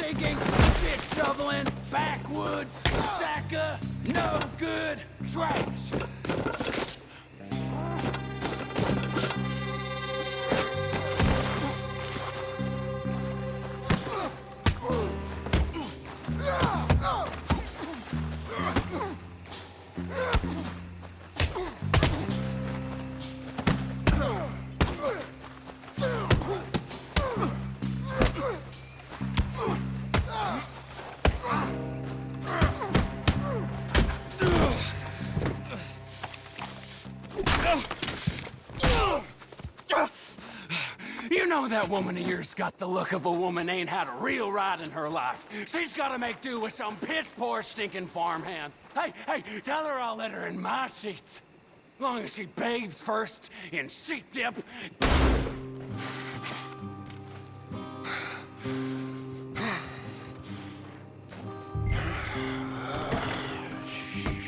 digging, shit shoveling, backwoods, sacker, no good, trash. You know that woman of yours got the look of a woman ain't had a real ride in her life. She's gotta make do with some piss-poor stinking farmhand. Hey, tell her I'll let her in my sheets. Long as she bathes first in sheep dip.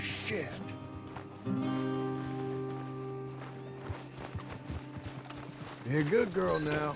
Shit. You're a good girl now.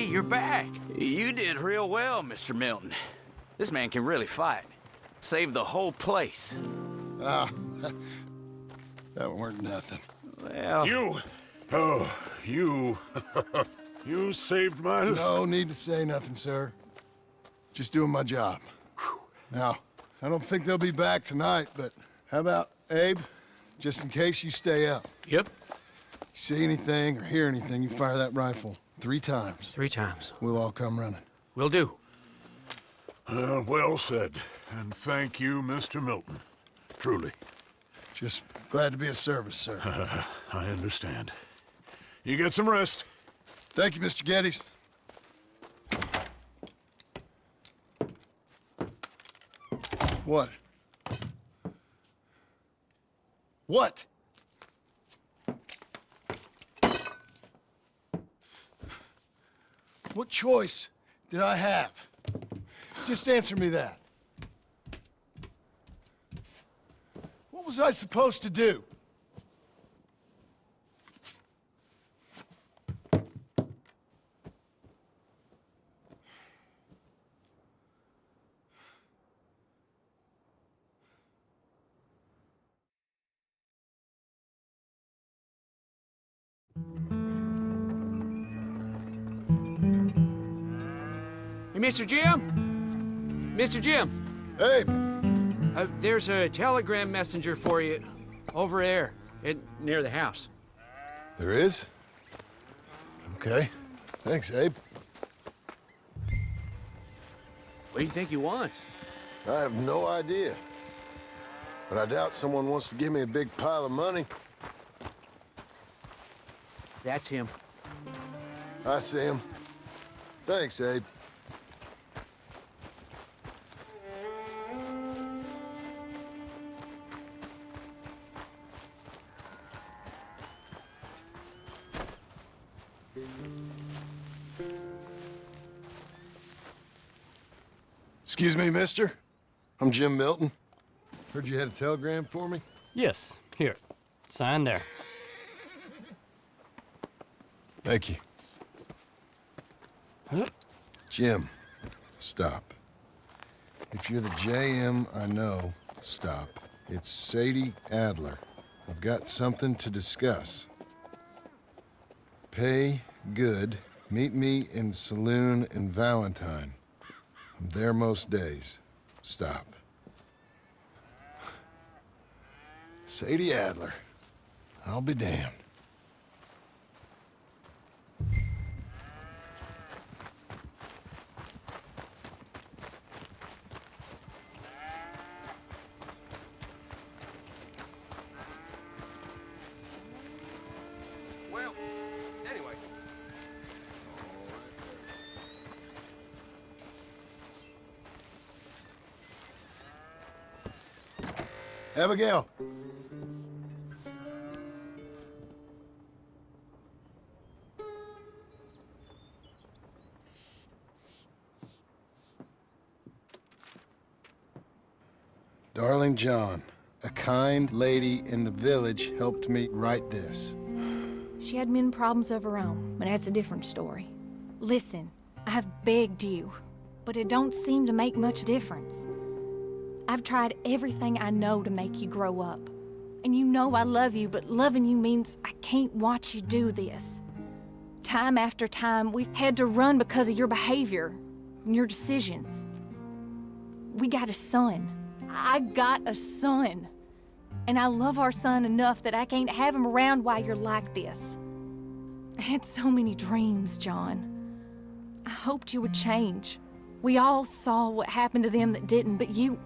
You're back. You did real well, Mr. Milton. This man can really fight. Saved the whole place. Ah, that weren't nothing. Well... You saved my life. No need to say nothing, sir. Just doing my job. Now, I don't think they'll be back tonight, but how about Abe? Just in case you stay up. Yep. You see anything or hear anything, you fire that rifle 3 times. 3 times. We'll all come running. Will do. Well said. And thank you, Mr. Milton. Truly. Just glad to be of service, sir. I understand. You get some rest. Thank you, Mr. Geddes. What? What? What choice did I have? Just answer me that. What was I supposed to do? Hey, Mr. Jim? Mr. Jim, Hey, there's a telegram messenger for you over there, near the house. there is? Okay. Thanks, Abe. What do you think he wants? I have no idea. But I doubt someone wants to give me a big pile of money. That's him. I see him. Thanks, Abe. Excuse me, mister. I'm Jim Milton. Heard you had a telegram for me? Yes, here. Sign there. Thank you. Jim, stop. If you're the JM I know, stop. It's Sadie Adler. I've got something to discuss. Pay good. Meet me in saloon in Valentine. I'm there most days. Stop. Sadie Adler. I'll be damned. Well, anyway. Abigail. Darling John, a kind lady in the village helped me write this. She had men problems of her own, but that's a different story. Listen, I've begged you, but it don't seem to make much difference. I've tried everything I know to make you grow up. And you know I love you, but loving you means I can't watch you do this. Time after time, we've had to run because of your behavior and your decisions. We got a son. I got a son. And I love our son enough that I can't have him around while you're like this. I had so many dreams, John. I hoped you would change. We all saw what happened to them that didn't, but you...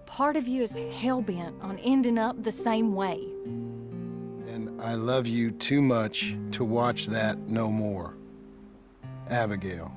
Part of you is hell-bent on ending up the same way. And I love you too much to watch that no more. Abigail.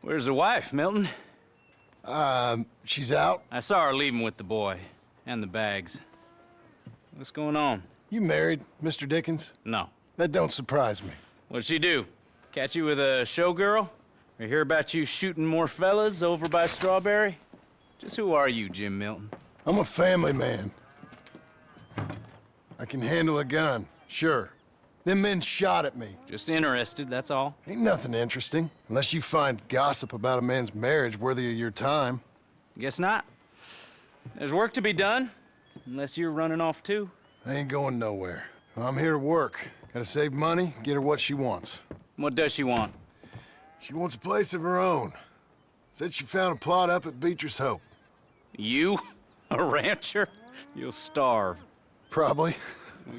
Where's the wife, Milton? She's out. I saw her leaving with the boy. And the bags. What's going on? You married, Mr. Dickens? No. That don't surprise me. What'd she do? Catch you with a showgirl? Or hear about you shooting more fellas over by Strawberry? Just who are you, Jim Milton? I'm a family man. I can handle a gun, sure. Them men shot at me. Just interested, that's all. Ain't nothing interesting, unless you find gossip about a man's marriage worthy of your time. Guess not. There's work to be done, unless you're running off too. I ain't going nowhere. I'm here to work. Gotta save money, get her what she wants. What does she want? She wants a place of her own. Said she found a plot up at Beecher's Hope. You? A rancher? You'll starve. Probably.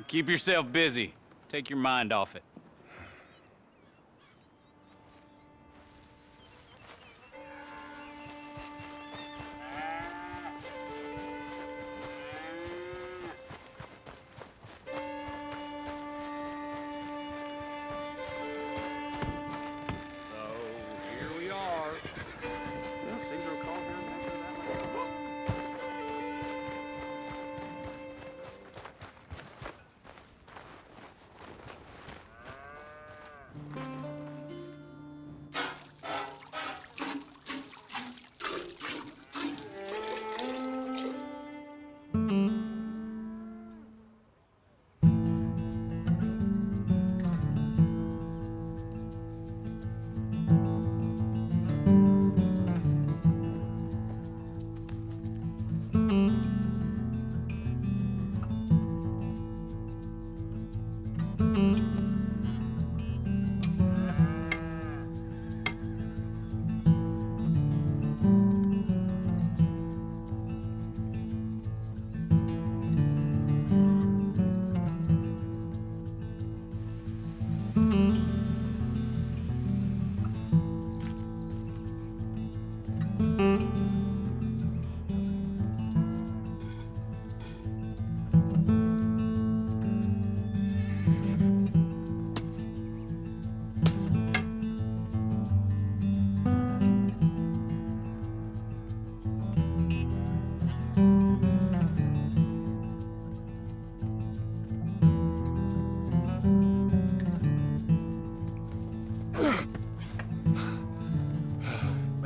Keep yourself busy. Take your mind off it.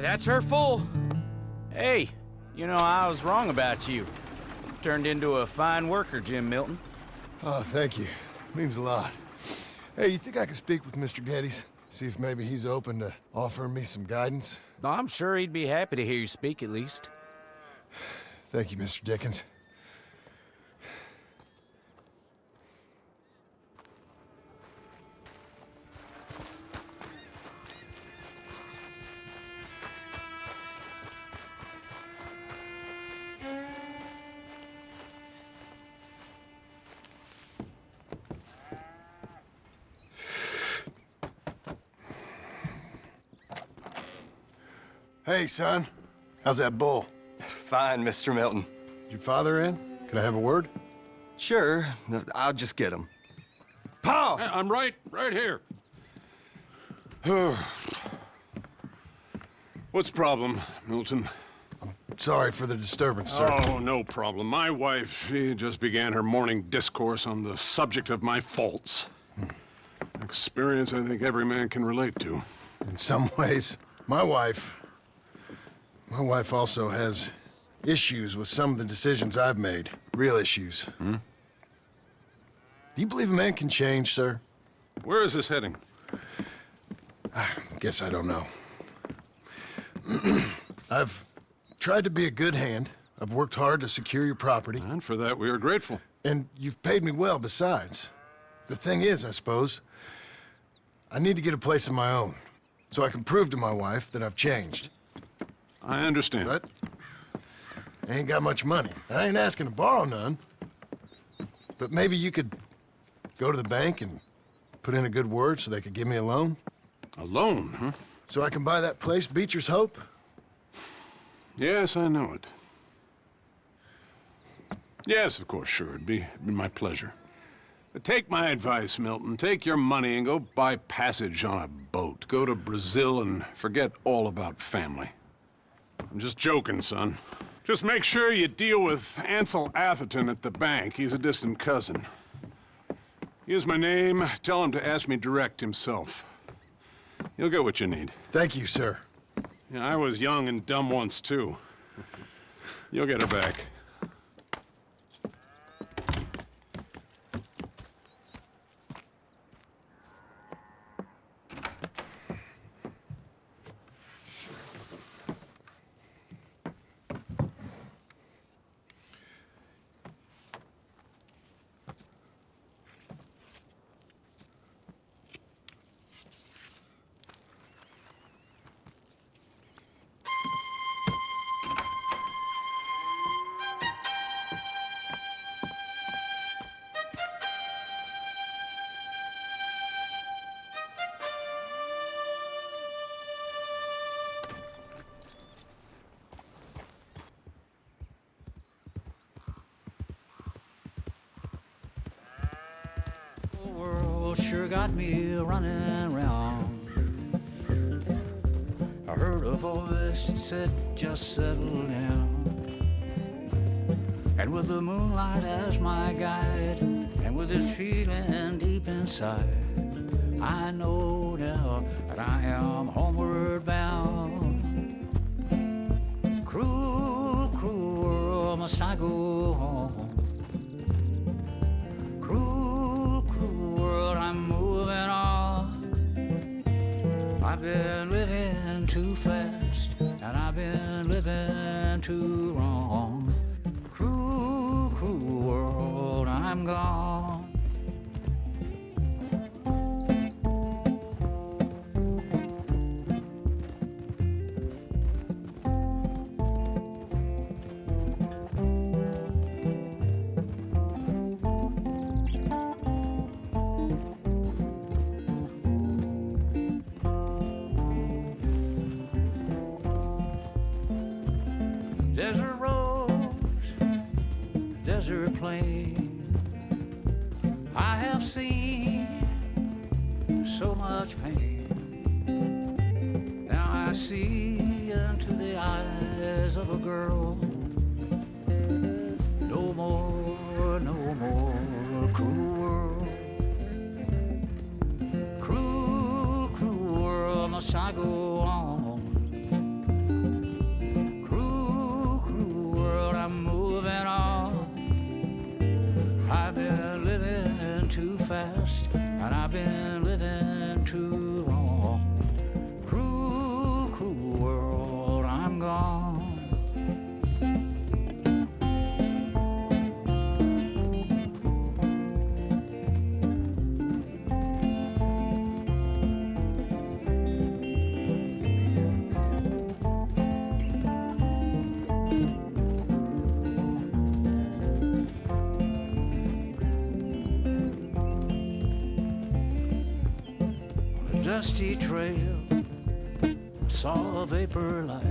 That's her full. Hey, you know, I was wrong about you. Turned into a fine worker, Jim Milton. Oh, thank you. Means a lot. Hey, you think I could speak with Mr. Geddes? See if maybe he's open to offering me some guidance? I'm sure he'd be happy to hear you speak, at least. Thank you, Mr. Dickens. Hey, son. How's that bull? Fine, Mr. Milton. Your father in? Can I have a word? Sure, I'll just get him. Pa! I'm right here. What's the problem, Milton? Sorry for the disturbance, sir. Oh, no problem. My wife, she just began her morning discourse on the subject of my faults. Experience I think every man can relate to. In some ways, my wife also has issues with some of the decisions I've made. Real issues. Do you believe a man can change, sir? Where is this heading? Guess I don't know. I've tried to be a good hand. I've worked hard to secure your property. And for that, we are grateful. And you've paid me well besides. The thing is, I suppose, I need to get a place of my own, so I can prove to my wife that I've changed. I understand. But I ain't got much money. I ain't asking to borrow none. But maybe you could go to the bank and put in a good word so they could give me a loan? A loan, huh? So I can buy that place, Beecher's Hope? Yes, I know it. Yes, of course, sure. It'd be my pleasure. But take my advice, Milton. Take your money and go buy passage on a boat. Go to Brazil and forget all about family. I'm just joking, son. Just make sure you deal with Ansel Atherton at the bank. He's a distant cousin. Use my name. Tell him to ask me direct himself. You'll get what you need. Thank you, sir. Yeah, I was young and dumb once, too. You'll get her back. World sure got me running round. I heard a voice that said, just settle down. And with the moonlight as my guide, and with this feeling deep inside, I know now that I am homeward bound. Cruel, cruel world, must I go home? I've been living too fast, and I've been living too wrong. Cruel, cruel world, I'm gone. Desert roads, desert plain, I have seen so much pain. Now I see into the eyes of a girl. No more, no more cruel world. Cruel, cruel world, must I go on? fast, and I've been living too long. Cruel, cruel world, I'm gone. Dusty trail, saw a vapor light.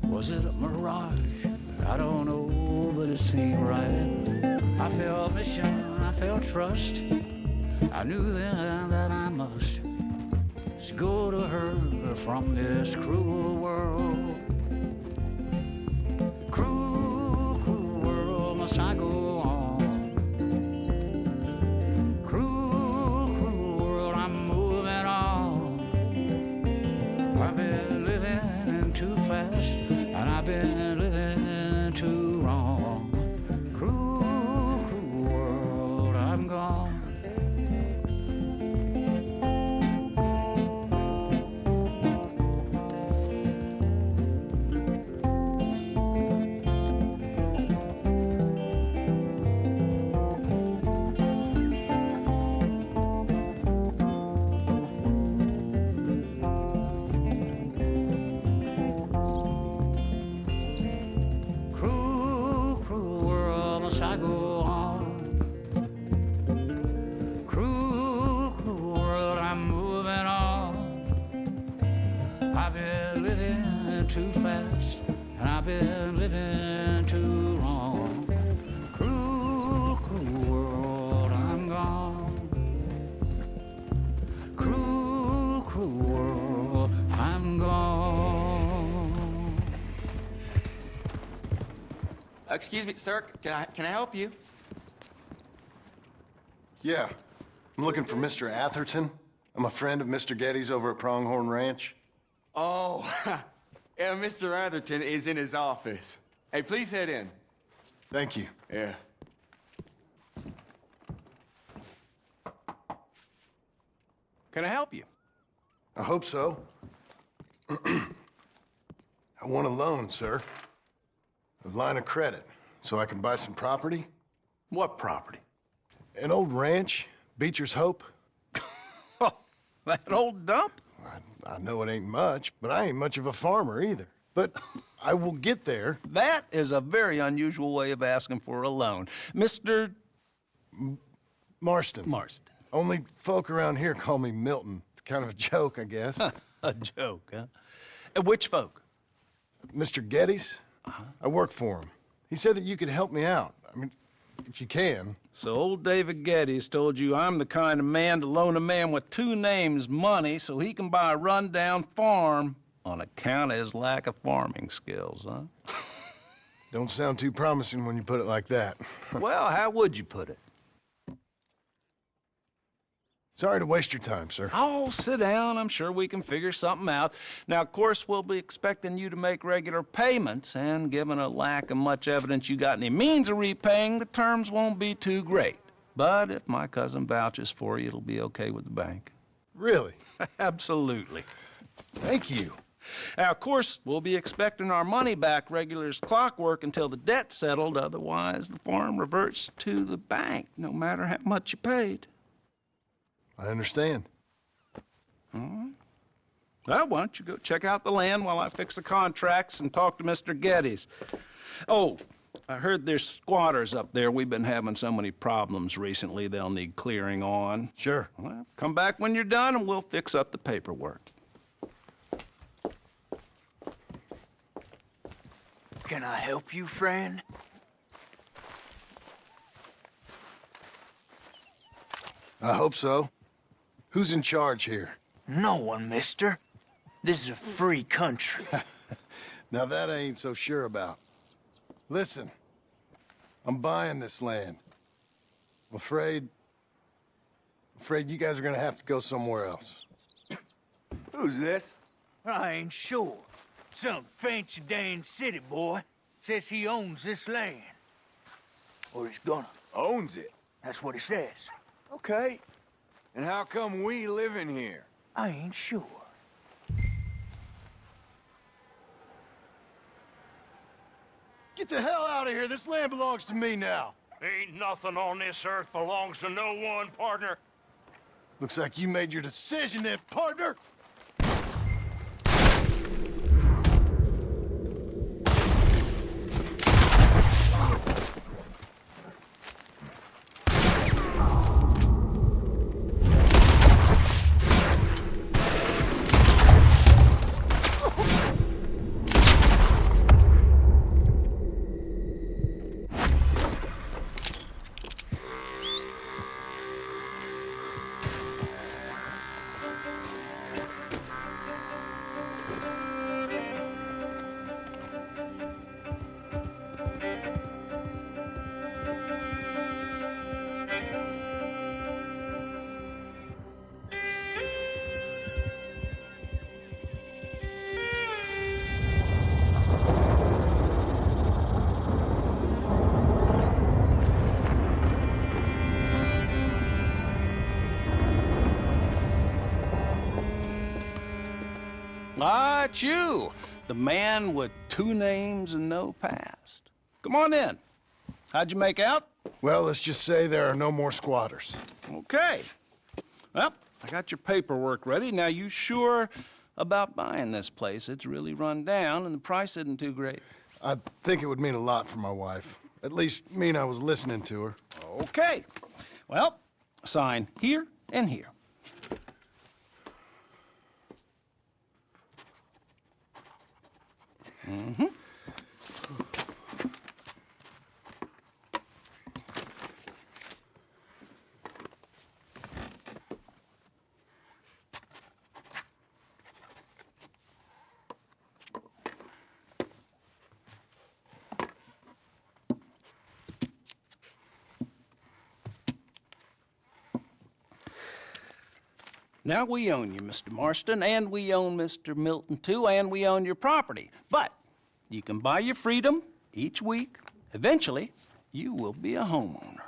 Was it a mirage? I don't know, but it seemed right. I felt mission, I felt trust. I knew then that I must go to her from this cruel world. Cruel, cruel world, must I go on? I've been living too fast, and I've been living too wrong. Cruel, cruel world, I'm gone. I go on. Cruel, cruel world, I'm moving on. I've been living too fast, and I've been living too long. Cruel, cruel world, I'm gone. Cruel, cruel world, I'm gone. Excuse me, sir. Can I help you? Yeah. I'm looking for Mr. Atherton. I'm a friend of Mr. Getty's over at Pronghorn Ranch. Oh, yeah, Mr. Atherton is in his office. Hey, please head in. Thank you. Yeah. Can I help you? I hope so. I want a loan, sir. A line of credit, so I can buy some property. What property? An old ranch, Beecher's Hope. Oh, that old dump? I know it ain't much, but I ain't much of a farmer either. But I will get there. That is a very unusual way of asking for a loan. Mr. Marston. Marston. Only folk around here call me Milton. It's kind of a joke, I guess. A joke, huh? And which folk? Mr. Getty's? I work for him. He said that you could help me out. I mean, if you can. So old David Geddes told you I'm the kind of man to loan a man with two names money so he can buy a rundown farm on account of his lack of farming skills, huh? Don't sound too promising when you put it like that. Well, how would you put it? Sorry to waste your time, sir. Oh, sit down. I'm sure we can figure something out. Now, of course, we'll be expecting you to make regular payments, and given a lack of much evidence you got any means of repaying, the terms won't be too great. But if my cousin vouches for you, it'll be okay with the bank. Really? Absolutely. Thank you. Now, of course, we'll be expecting our money back regular as clockwork until the debt's settled. Otherwise, the farm reverts to the bank, no matter how much you paid. I understand. Well, why don't you go check out the land while I fix the contracts and talk to Mr. Geddes. Oh, I heard there's squatters up there. We've been having so many problems recently, they'll need clearing on. Sure. Well, come back when you're done and we'll fix up the paperwork. Can I help you, friend? I hope so. Who's in charge here? No one, mister. This is a free country. Now that I ain't so sure about. Listen, I'm buying this land. I'm afraid you guys are gonna have to go somewhere else. Who's this? I ain't sure. Some fancy Dan city boy says he owns this land. Or he's gonna. Owns it? That's what he says. Okay. And how come we live in here? I ain't sure. Get the hell out of here. This land belongs to me now. Ain't nothing on this earth belongs to no one, partner. Looks like you made your decision then, partner. Ah, it's you, the man with 2 names and no past. Come on in. How'd you make out? Well, let's just say there are no more squatters. Okay. Well, I got your paperwork ready. Now, you sure about buying this place? It's really run down, and the price isn't too great. I think it would mean a lot for my wife. At least mean I was listening to her. Okay. Well, sign here and here. Mm-hmm. Now, we own you, Mr. Marston, and we own Mr. Milton, too, and we own your property. But you can buy your freedom each week. Eventually, you will be a homeowner.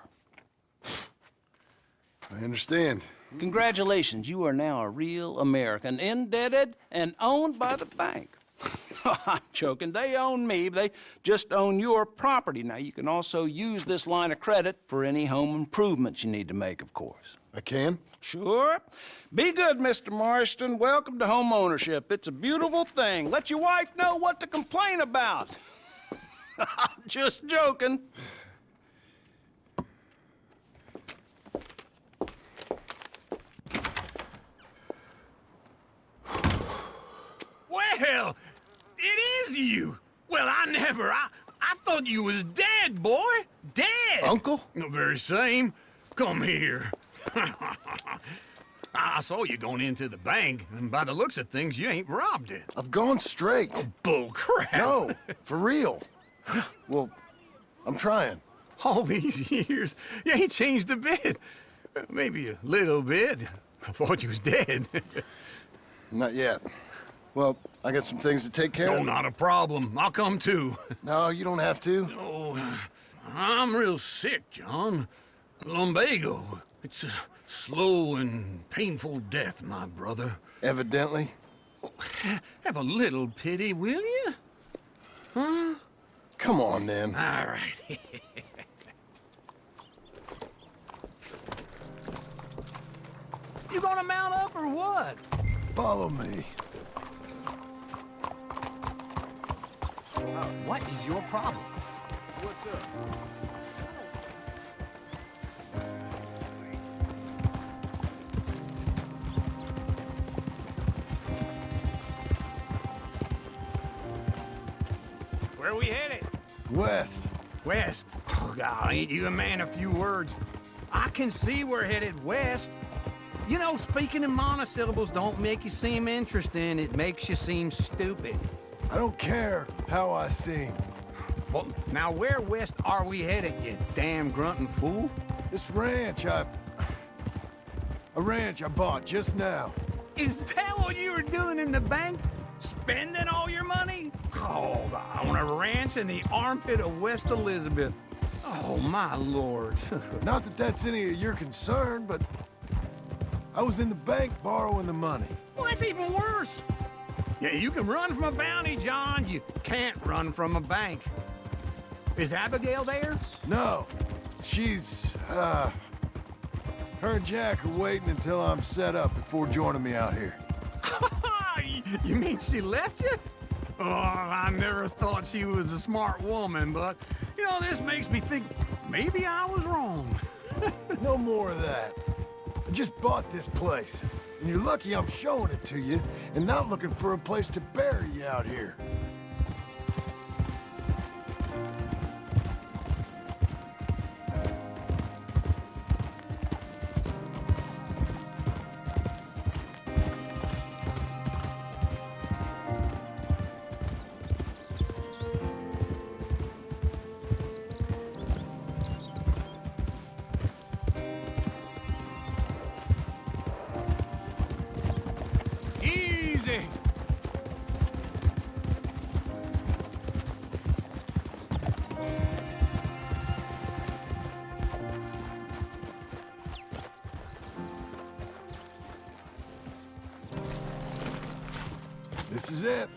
I understand. Congratulations, you are now a real American, indebted and owned by the bank. I'm joking. They own me. They just own your property. Now, you can also use this line of credit for any home improvements you need to make, of course. I can? Sure. Be good, Mr. Marston. Welcome to home ownership. It's a beautiful thing. Let your wife know what to complain about. Just joking. Well, it is you. Well, I thought you was dead, boy. Dead. Uncle? The very same. Come here. I saw you going into the bank, and by the looks of things, you ain't robbed it. I've gone straight. Oh, bull crap. No, for real. Well, I'm trying. All these years, you ain't changed a bit. Maybe a little bit. I thought you was dead. Not yet. Well, I got some things to take care of. No, not a problem. I'll come too. No, you don't have to. Oh, I'm real sick, John. Lumbago. It's a slow and painful death, my brother. Evidently. Have a little pity, will you? Huh? Come on, then. All right. You gonna mount up or what? Follow me. What is your problem? What's up? Where we headed? West. West. Oh, God, ain't you a man of few words? I can see we're headed west. You know, speaking in monosyllables don't make you seem interesting. It makes you seem stupid. I don't care how I sing. Well, now where west are we headed, you damn grunting fool? This ranch a ranch I bought just now. Is that what you were doing in the bank? Spending all your money? Oh, on a ranch in the armpit of West Elizabeth. Oh, my lord. Not that that's any of your concern, but I was in the bank borrowing the money. Well, that's even worse. Yeah, you can run from a bounty, John. You can't run from a bank. Is Abigail there? No, she's, her and Jack are waiting until I'm set up before joining me out here. You mean she left you? Oh, I never thought she was a smart woman, but, you know, this makes me think maybe I was wrong. No more of that. I just bought this place, and you're lucky I'm showing it to you and not looking for a place to bury you out here. Easy. This is it.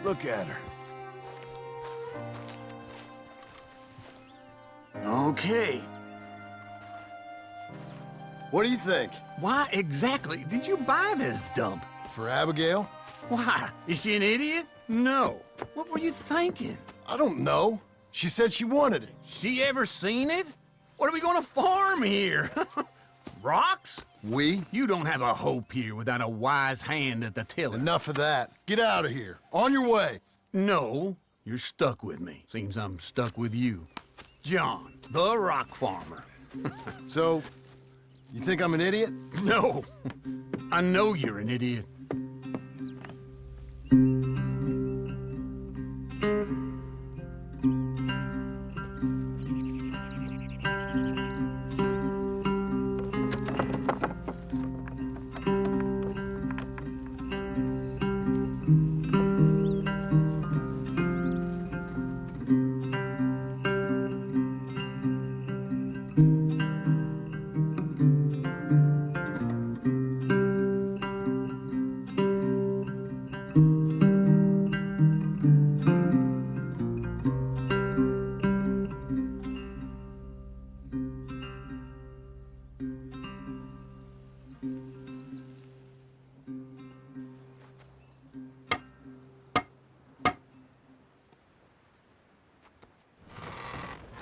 Look at her. Okay. What do you think? Why exactly did you buy this dump? For Abigail? Why? Is she an idiot? No. What were you thinking? I don't know. She said she wanted it. She ever seen it? What are we gonna farm here? Rocks? We? You don't have a hope here without a wise hand at the tiller. Enough of that. Get out of here. On your way. No, you're stuck with me. Seems I'm stuck with you. John, the rock farmer. So, you think I'm an idiot? No, I know you're an idiot.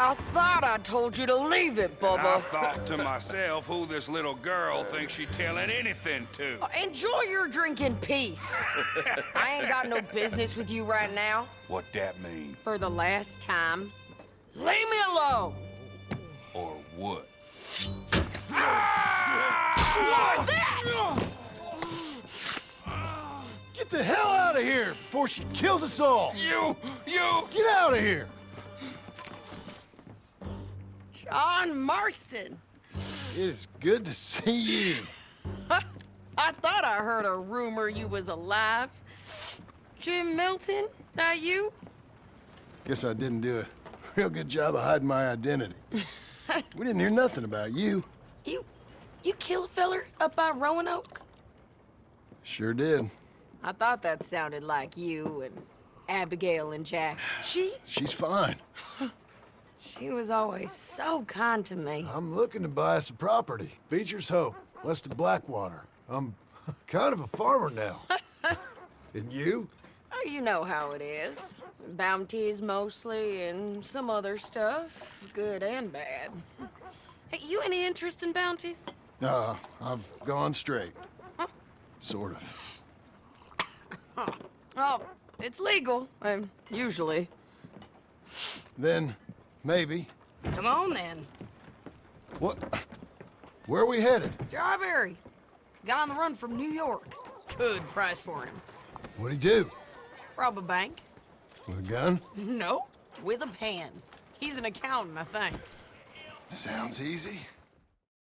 I thought I told you to leave it, Bubba. I thought to myself who this little girl thinks she telling anything to. Enjoy your drink in peace. I ain't got no business with you right now. What that mean? For the last time, leave me alone. Or what? What's that? Get the hell out of here before she kills us all! You! Get out of here! John Marston. It is good to see you. I thought I heard a rumor you was alive. Jim Milton, that you? Guess I didn't do a real good job of hiding my identity. We didn't hear nothing about you. You kill a feller up by Roanoke? Sure did. I thought that sounded like you and Abigail and Jack. She's fine. She was always so kind to me. I'm looking to buy us a property. Beecher's Hope, west of Blackwater. I'm kind of a farmer now. And you? Oh, you know how it is. Bounties mostly, and some other stuff, good and bad. Hey, you any interest in bounties? I've gone straight. Sort of. Oh, it's legal, usually. Then, maybe. Come on, then. What? Where are we headed? Strawberry. Got on the run from New York. Good price for him. What'd he do? Rob a bank. With a gun? No, with a pen. He's an accountant, I think. Sounds easy.